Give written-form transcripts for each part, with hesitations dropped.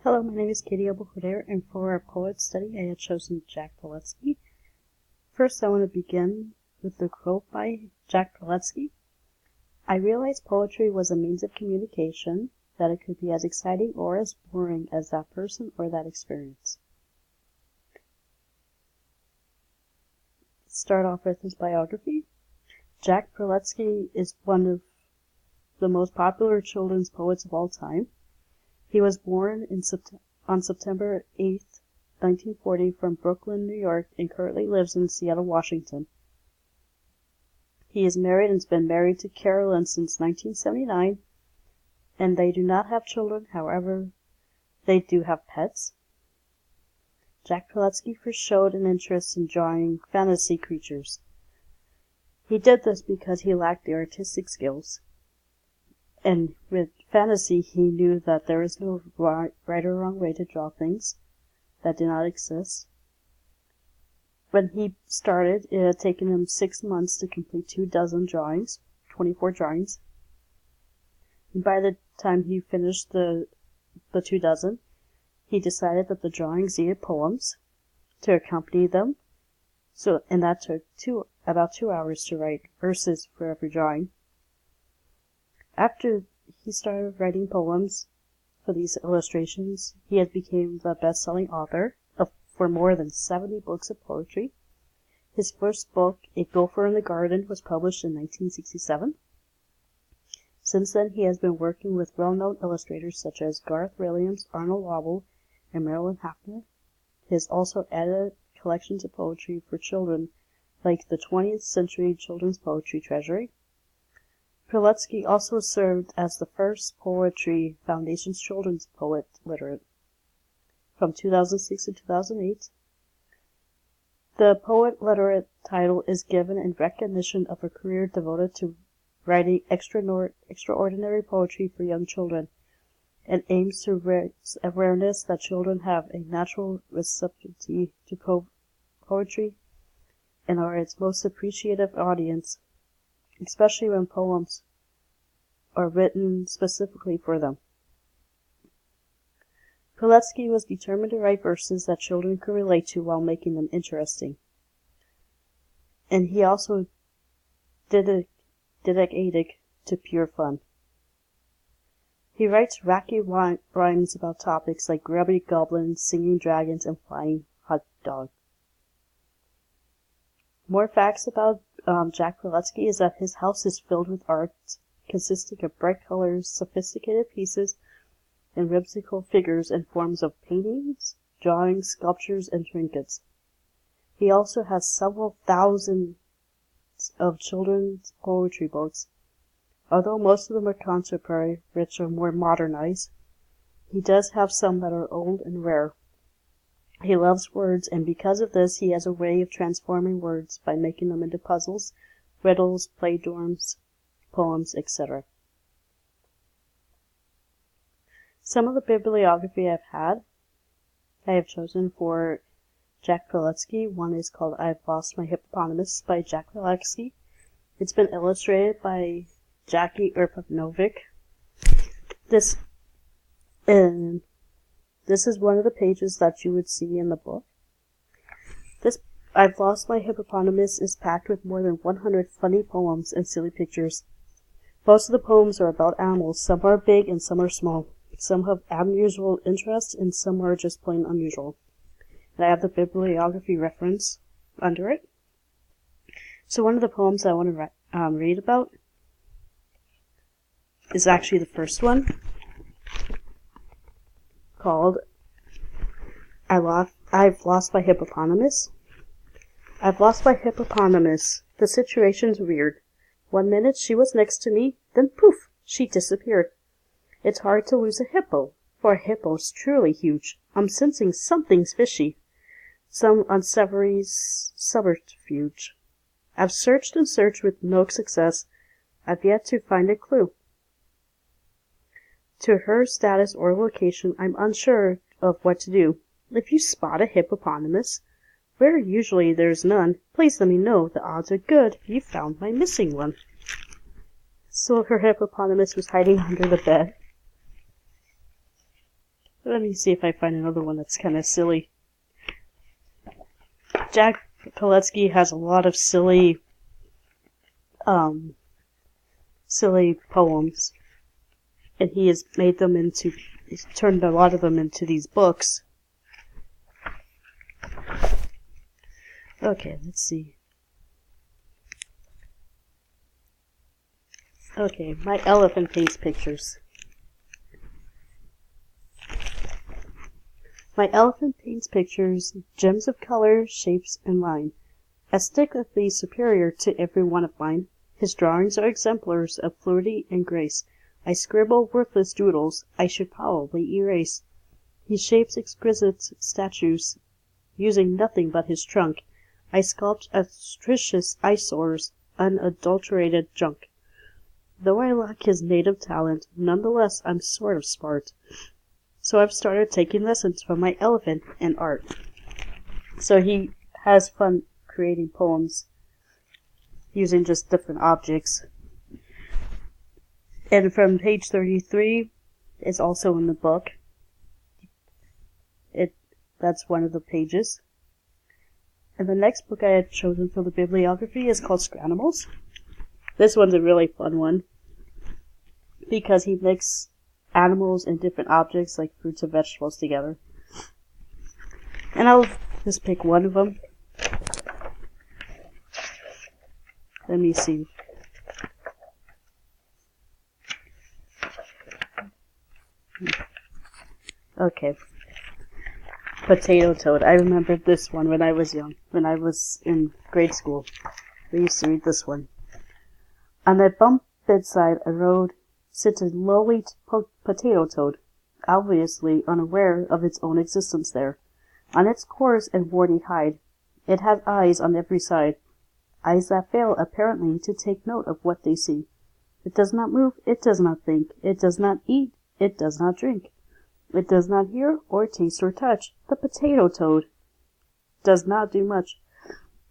Hello, my name is Katie Obuhuder, and for our poet study, I had chosen Jack Prelutsky. First, I want to begin with the quote by Jack Prelutsky. I realized poetry was a means of communication, that it could be as exciting or as boring as that person or that experience. Let's start off with his biography. Jack Prelutsky is one of the most popular children's poets of all time. He was born on September 8, 1940, from Brooklyn, New York, and currently lives in Seattle, Washington. He is married and has been married to Carolyn since 1979, and they do not have children. However, they do have pets. Jack Prelutsky first showed an interest in drawing fantasy creatures. He did this because he lacked the artistic skills. And with fantasy, he knew that there is no right or wrong way to draw things that do not exist. When he started, it had taken him 6 months to complete 24 drawings. And by the time he finished the 24, he decided that the drawings needed poems to accompany them. And that took about 2 hours to write verses for every drawing. After he started writing poems for these illustrations, he had become the best-selling author for more than 70 books of poetry. His first book, A Gopher in the Garden, was published in 1967. Since then, he has been working with well-known illustrators such as Garth Williams, Arnold Wobble, and Marilyn Hafner. He has also edited collections of poetry for children like the 20th Century Children's Poetry Treasury. Prelutsky also served as the first Poetry Foundation's Children's Poet Laureate from 2006 to 2008. The Poet Laureate title is given in recognition of a career devoted to writing extraordinary poetry for young children, and aims to raise awareness that children have a natural receptivity to poetry and are its most appreciative audience, especially when poems are written specifically for them. Prelutsky was determined to write verses that children could relate to while making them interesting. And he also dedicated to pure fun. He writes wacky rhymes about topics like grubby goblins, singing dragons, and flying hot dog. More facts about Jack Prelutsky is that his house is filled with art consisting of bright colors, sophisticated pieces, and whimsical figures in forms of paintings, drawings, sculptures, and trinkets. He also has several thousands of children's poetry books. Although most of them are contemporary, which are more modernized, he does have some that are old and rare. He loves words, and because of this, he has a way of transforming words by making them into puzzles, riddles, playdorms, poems, etc. Some of the bibliography I have chosen for Jack Prelutsky. One is called I've Lost My Hippopotamus by Jack Prelutsky. It's been illustrated by Jackie Erpanovic. This is one of the pages that you would see in the book. This I've Lost My Hippopotamus is packed with more than 100 funny poems and silly pictures. Most of the poems are about animals. Some are big and some are small. Some have unusual interest and some are just plain unusual. And I have the bibliography reference under it. So one of the poems I want to read about is actually the first one, called I've Lost My Hippopotamus. I've lost my hippopotamus. The situation's weird. 1 minute she was next to me, then poof, she disappeared. It's hard to lose a hippo, for a hippo's truly huge. I'm sensing something's fishy. Some unsavory subterfuge. I've searched and searched with no success. I've yet to find a clue to her status or location. I'm unsure of what to do. If you spot a hippopotamus, where usually there's none, please let me know. The odds are good you found my missing one. So her hippopotamus was hiding under the bed. Let me see if I find another one that's kind of silly. Jack Prelutsky has a lot of silly poems, and he has he's turned a lot of them into these books. Okay, let's see. Okay, My Elephant Paints Pictures. My elephant paints pictures, gems of color, shapes, and line, aesthetically superior to every one of mine. His drawings are exemplars of fluidity and grace. I scribble worthless doodles I should probably erase. He shapes exquisite statues, using nothing but his trunk. I sculpt atrocious eyesores, unadulterated junk. Though I lack his native talent, nonetheless I'm sort of smart. So I've started taking lessons from my elephant in art. So he has fun creating poems using just different objects. And from page 33 is also in the book. That's one of the pages. And the next book I had chosen for the bibliography is called Scranimals. This one's a really fun one because he mixes animals and different objects like fruits and vegetables together. And I'll just pick one of them. Let me see. Okay. Potato Toad. I remembered this one when I was young. When I was in grade school. I used to read this one. On a bump bedside a road sits a lowly potato toad, obviously unaware of its own existence there. On its coarse and warty hide, it has eyes on every side, eyes that fail apparently to take note of what they see. It does not move, it does not think, it does not eat, it does not drink. It does not hear or taste or touch. The potato toad does not do much.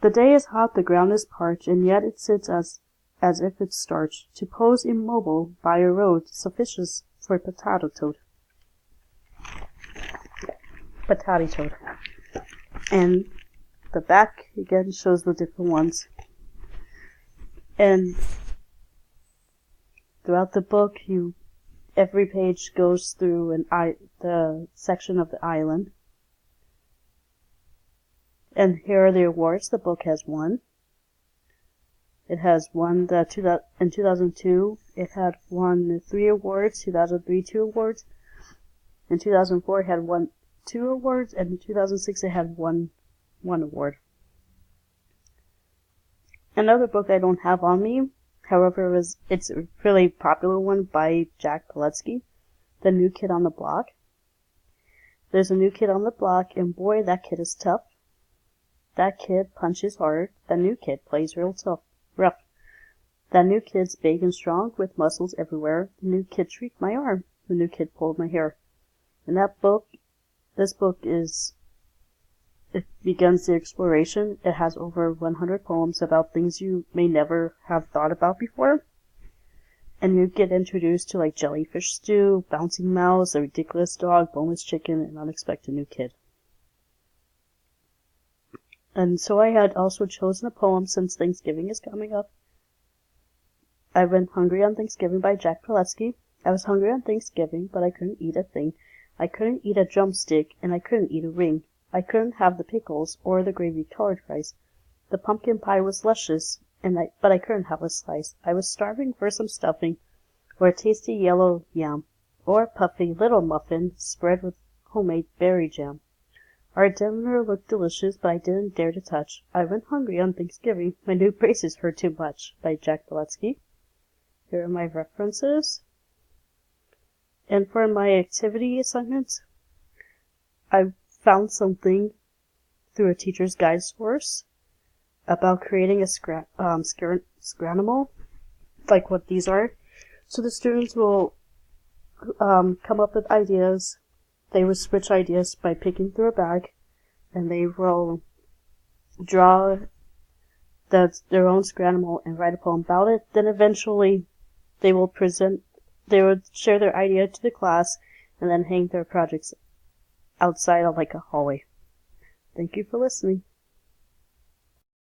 The day is hot, the ground is parched, and yet it sits as if it's starched, to pose immobile by a road sufficient for potato toad. Potato toad. And the back again shows the different ones. And throughout the book, every page goes through the section of the island. And here are the awards the book has won. It has won in 2002. It had won 3 awards. 2003, 2 awards. In 2004, it had won 2 awards, and in 2006, it had won 1 award. Another book I don't have on me, however, it's a really popular one by Jack Prelutsky, The New Kid on the Block. There's a new kid on the block, and boy, that kid is tough. That kid punches hard. That new kid plays real rough. That new kid's big and strong, with muscles everywhere. The new kid tweaked my arm. The new kid pulled my hair. In this book it begins the exploration. It has over 100 poems about things you may never have thought about before. And you get introduced to like jellyfish stew, bouncing mouse, a ridiculous dog, boneless chicken, and unexpected new kid. And so I had also chosen a poem since Thanksgiving is coming up. I went Hungry on Thanksgiving by Jack Prelutsky. I was hungry on Thanksgiving, but I couldn't eat a thing. I couldn't eat a drumstick, and I couldn't eat a ring. I couldn't have the pickles or the gravy-colored rice. The pumpkin pie was luscious, but I couldn't have a slice. I was starving for some stuffing, or a tasty yellow yam, or a puffy little muffin spread with homemade berry jam. Our dinner looked delicious, but I didn't dare to touch. I went hungry on Thanksgiving. My new braces hurt too much. By Jack Prelutsky. Here are my references. And for my activity assignments, I found something through a teacher's guide source about creating a scranimal, like what these are. So the students will come up with ideas. They will switch ideas by picking through a bag, and they will draw their own scranimal and write a poem about it. Then eventually they would share their idea to the class and then hang their projects outside on like a hallway. Thank you for listening.